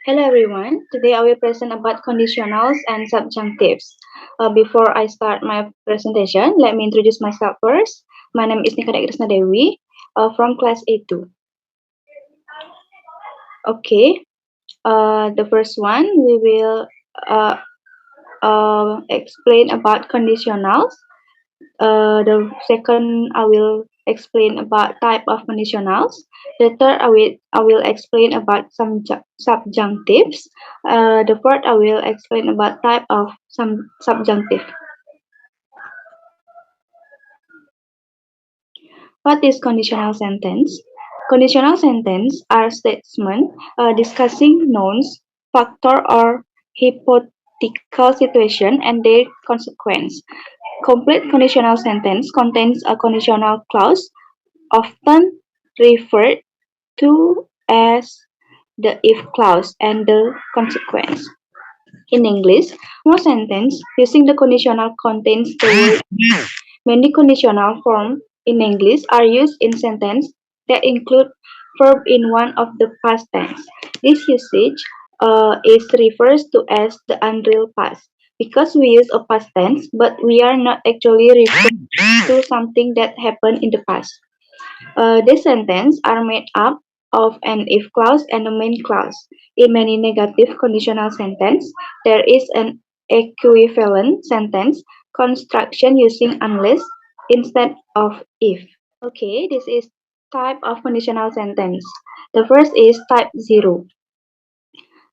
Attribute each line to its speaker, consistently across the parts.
Speaker 1: Hello everyone. Today I will present about conditionals and subjunctives. Before I start my presentation, let me introduce myself first. My name is Kadek Krisna Dewi from class A2. Okay, the first one we will uh, explain about conditionals. The second, I will explain about type of conditionals. The third, I will explain about some subjunctives. The fourth, I will explain about type of some subjunctive. What is conditional sentence? Conditional sentence are statements discussing nouns, factor, or hypothetical situation and their consequence. Complete conditional sentence contains a conditional clause, often referred to as the if clause and the consequence. In English, most sentences using the conditional contains the word. Many conditional forms in English are used in sentences that include verb in one of the past tense. This usage is refers to as the unreal past because we use a past tense, but we are not actually referring to something that happened in the past. These sentences are made up of an if clause and a main clause. In many negative conditional sentences, there is an equivalent sentence construction using unless instead of if. Okay, this is type of conditional sentence. The first is type 0.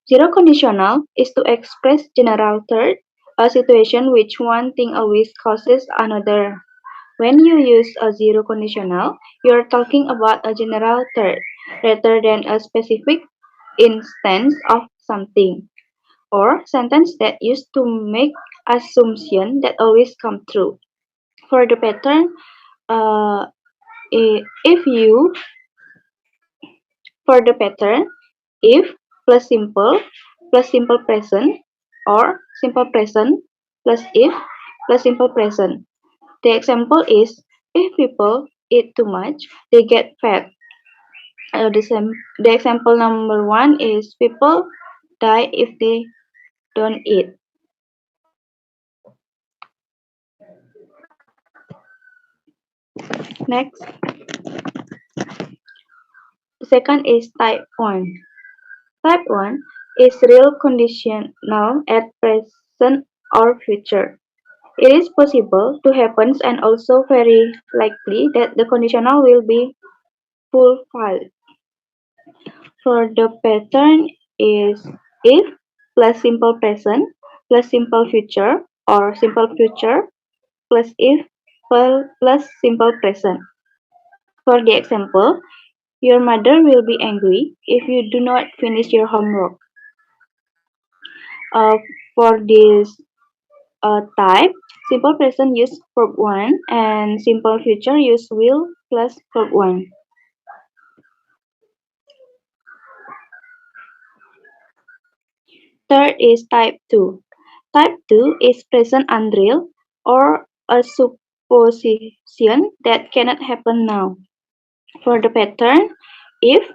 Speaker 1: Zero conditional is to express general third, a situation which one thing always causes another. When you use a zero conditional, you're talking about a general third rather than a specific instance of something, or sentence that used to make assumption that always come true. For the pattern, uh, if you for the pattern, if plus simple present or simple present plus if plus simple present. The example is if people eat too much, they get fat. The example number one is people die if they don't eat. Next, the second is type 1. Type 1 is real conditional at present or future. It is possible to happen and also very likely that the conditional will be fulfilled. For the pattern is if plus simple present plus simple future or simple future plus if plus simple present. For the example, your mother will be angry if you do not finish your homework. Uh, for this type, simple present use verb 1 and simple future use will plus verb 1. Third is type 2. Type 2 is present unreal or a supposition that cannot happen now. For the pattern, if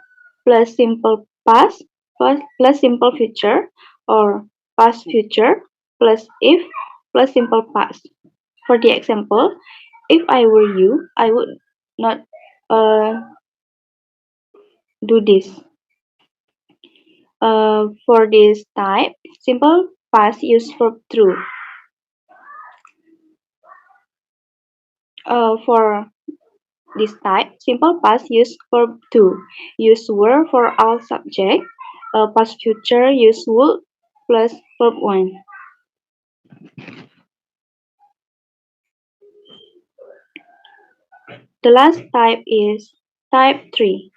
Speaker 1: plus simple past plus simple future or past future plus if plus simple past. For the example, if I were you, I would not uh, do this. For this type, simple past use verb true. For this type, simple past use verb to. Use were for all subject. Past future use would plus verb 1. The last type is type 3.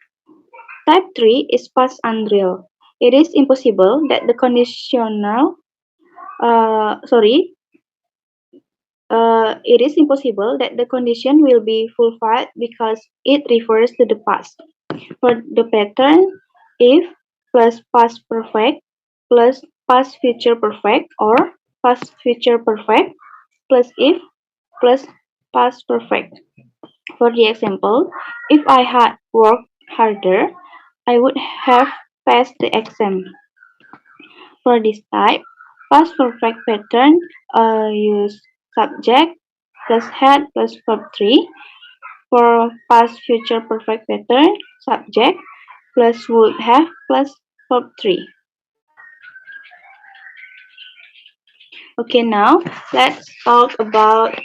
Speaker 1: Type 3 is past unreal. It is impossible that the conditional it is impossible that the condition will be fulfilled because it refers to the past. For the pattern, if plus past perfect plus past future perfect or past future perfect plus if plus past perfect. For the example, if I had worked harder, I would have passed the exam. For this type, past perfect pattern use subject plus had plus verb 3. For past future perfect pattern, subject plus would have plus verb 3. Okay, now let's talk about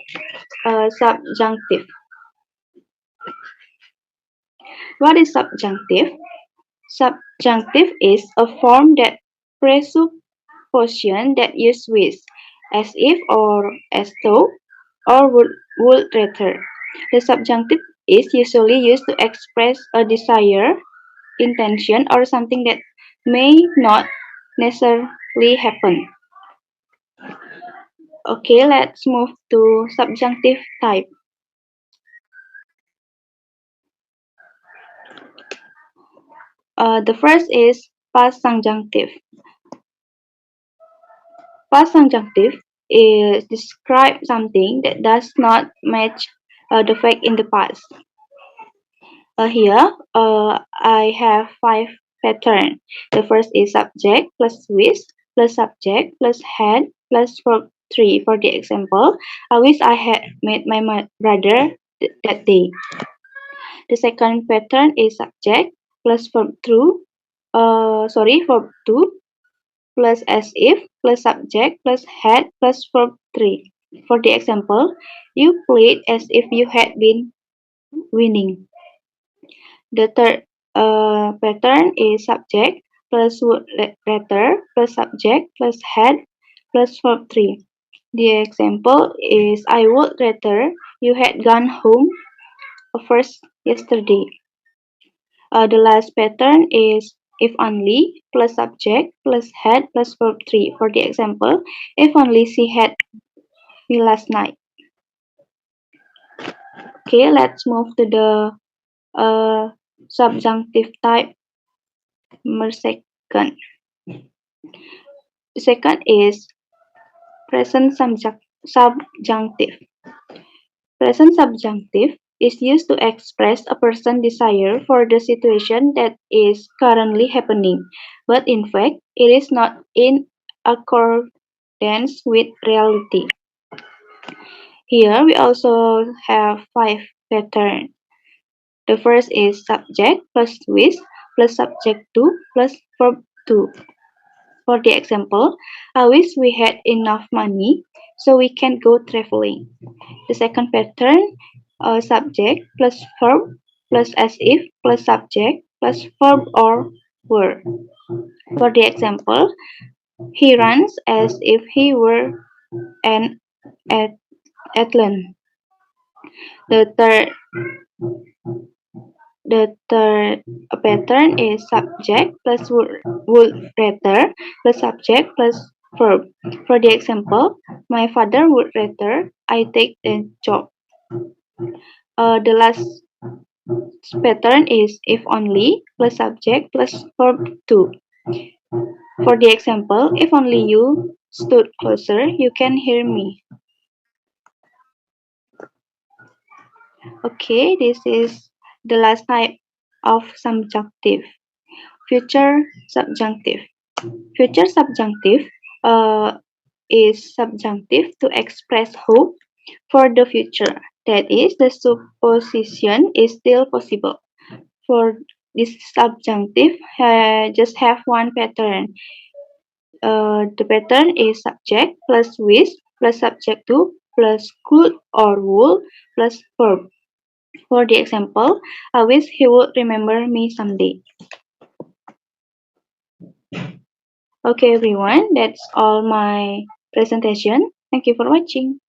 Speaker 1: subjunctive. What is subjunctive? Subjunctive is a form that presupposes that use with, as if or as though, or would rather. The subjunctive is usually used to express a desire, intention, or something that may not necessarily happen. Okay, let's move to subjunctive type. The first is past subjunctive. Past subjunctive is describe something that does not match the fact in the past. Here, I have five patterns. The first is subject plus with plus subject plus had plus verb 3. For the example, I wish I had met my brother that day. The second pattern is subject plus verb 2, verb 2 plus as if plus subject plus had plus verb 3. For the example, you played as if you had been winning. The third pattern is subject plus would rather plus subject plus had plus verb 3. The example is I would rather you had gone home first yesterday. The last pattern is if only plus subject plus had plus verb 3. For the example, if only she had me last night. Okay, let's move to the subjunctive type second. The second is present subjunctive. Present subjunctive is used to express a person's desire for the situation that is currently happening, but in fact, it is not in accordance with reality. Here we also have five patterns. The first is subject plus with plus subject to plus verb to. For the example, I wish we had enough money so we can go traveling. The second pattern, subject plus verb plus as if plus subject plus verb or were. For the example, he runs as if he were an athlete. The third The third pattern is subject plus would rather plus subject plus verb. For the example, my father would rather I take the job. The last pattern is if only plus subject plus verb to. For the example, if only you stood closer, you can hear me. Okay, this is the last type of subjunctive. Future subjunctive. Future subjunctive is subjunctive to express hope for the future. That is, the supposition is still possible. For this subjunctive, just have one pattern. The pattern is subject plus with plus subject to plus could or would plus verb. For the example, I wish he would remember me someday. Okay, everyone, that's all my presentation. Thank you for watching.